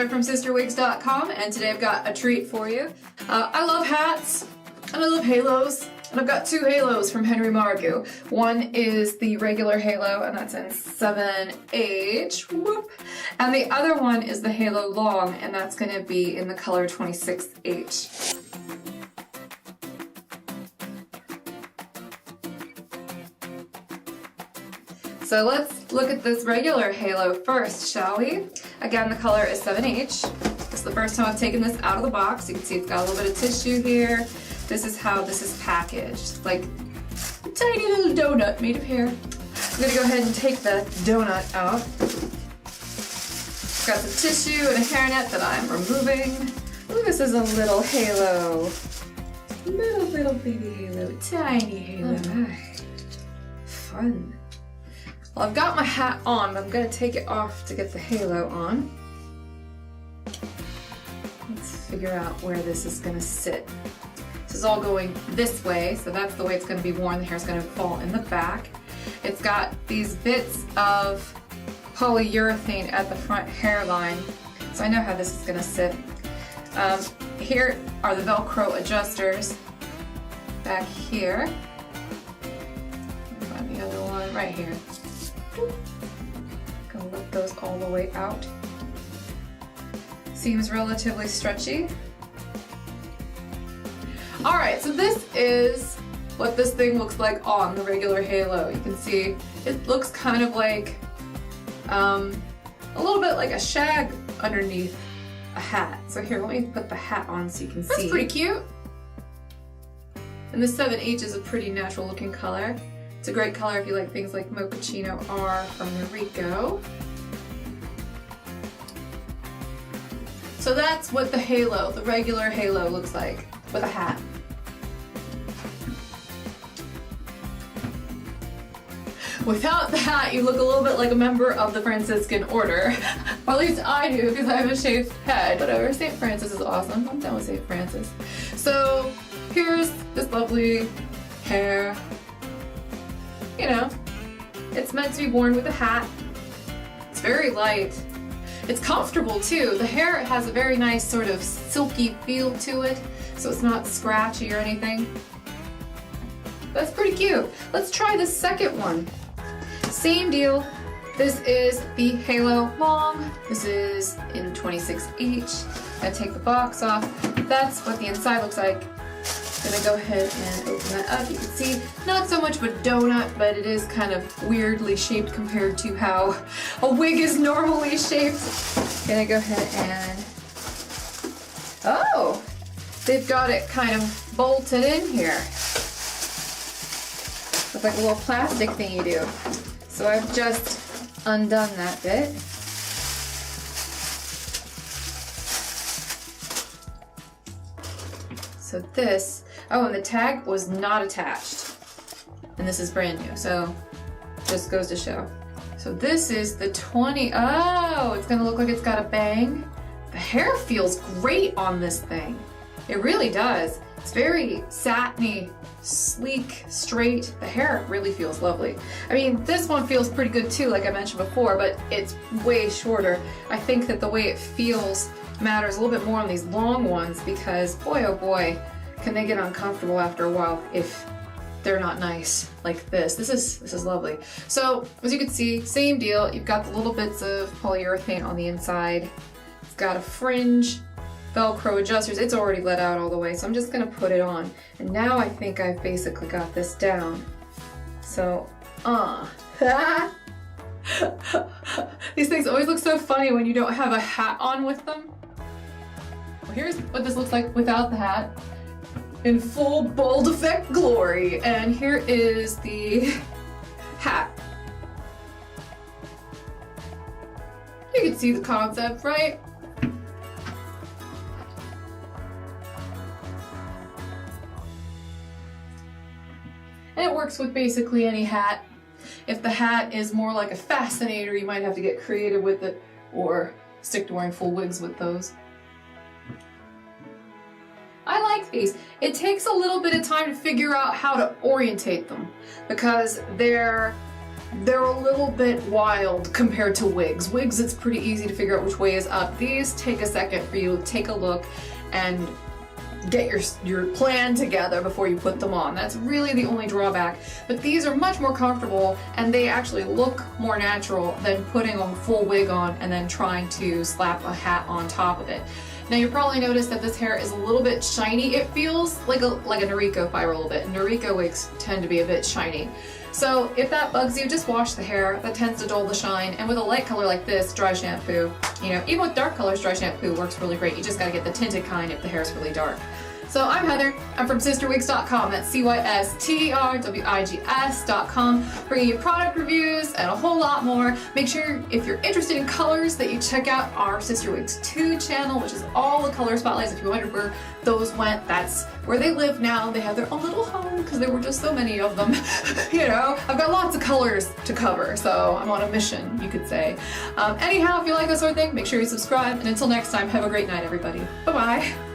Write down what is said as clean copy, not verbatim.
Heather from CysterWigs.com, and today I've got a treat for you. I love hats, and I love halos, and I've got two halos from Margu. One is the regular halo, and that's in 7H, whoop. And the other one is the halo long, and that's going to be in the color 26H. So let's look at this regular halo first, shall we? Again, the color is 7H. This is the first time I've taken this out of the box. You can see it's got a little bit of tissue here. This is how this is packaged, like a tiny little donut made of hair. I'm gonna go ahead and take the donut out. Got some tissue and a hairnet that I'm removing. Ooh, this is a little halo. Little baby halo, tiny halo. Fun. Well, I've got my hat on, but I'm going to take it off to get the halo on. Let's figure out where this is going to sit. This is all going this way, so that's the way it's going to be worn. The hair's going to fall in the back. It's got these bits of polyurethane at the front hairline, so I know how this is going to sit. Here are the Velcro adjusters back here. Find the other one right here. Gonna lift those all the way out. Seems relatively stretchy. Alright, so this is what this thing looks like on the regular halo. You can see it looks kind of like a little bit like a shag underneath a hat. So here, let me put the hat on so you can see. That's pretty cute. And the 7H is a pretty natural looking color. It's a great color if you like things like Mochaccino R from Rico. So that's what the halo, the regular halo, looks like with a hat. Without the hat, you look a little bit like a member of the Franciscan order. Or at least I do, because I have a shaved head. Whatever, St. Francis is awesome. I'm down with St. Francis. So here's this lovely hair. You know, it's meant to be worn with a hat. It's very light. It's comfortable too. The hair has a very nice sort of silky feel to it, so it's not scratchy or anything. That's pretty cute. Let's try the second one. Same deal. This is the halo long. This is in 26H. I take the box off. That's what the inside looks like. Gonna go ahead and open that up. You can see not so much of a donut, but it is kind of weirdly shaped compared to how a wig is normally shaped. Gonna go ahead and, oh, they've got it kind of bolted in here. Looks like a little plastic thing you do. So I've just undone that bit. So this, oh, and the tag was not attached. And this is brand new, so just goes to show. So this is the 20, oh, it's gonna look like it's got a bang. The hair feels great on this thing. It really does. It's very satiny, sleek, straight. The hair really feels lovely. I mean, this one feels pretty good too, like I mentioned before, but it's way shorter. I think that the way it feels matters a little bit more on these long ones because boy oh boy can they get uncomfortable after a while if they're not nice like this. This is lovely. So as you can see, same deal. You've got the little bits of polyurethane on the inside. It's got a fringe, Velcro adjusters. It's already let out all the way, so I'm just gonna put it on. And now I think I've basically got this down. So these things always look so funny when you don't have a hat on with them. Well, here's what this looks like without the hat in full bold effect glory. And here is the hat. You can see the concept, right? And it works with basically any hat. If the hat is more like a fascinator, you might have to get creative with it or stick to wearing full wigs with those. I like these. It takes a little bit of time to figure out how to orientate them because they're they're a little bit wild compared to wigs. Wigs, it's pretty easy to figure out which way is up. These take a second for you to take a look and get your plan together before you put them on. That's really the only drawback. But these are much more comfortable and they actually look more natural than putting a full wig on and then trying to slap a hat on top of it. Now you probably noticed that this hair is a little bit shiny. It feels like a Noriko fiber a little bit. Noriko wigs tend to be a bit shiny. So if that bugs you, just wash the hair. That tends to dull the shine. And with a light color like this, dry shampoo, you know, even with dark colors, dry shampoo works really great. You just gotta get the tinted kind if the hair is really dark. So I'm Heather, I'm from CysterWigs.com, that's CysterWigs.com, bringing you product reviews and a whole lot more. Make sure, if you're interested in colors, that you check out our CysterWigs 2 channel, which is all the color spotlights. If you wondered where those went, that's where they live now. They have their own little home because there were just so many of them. You know, I've got lots of colors to cover, so I'm on a mission, you could say. Anyhow, if you like this sort of thing, make sure you subscribe, and until next time, have a great night, everybody. Bye-bye.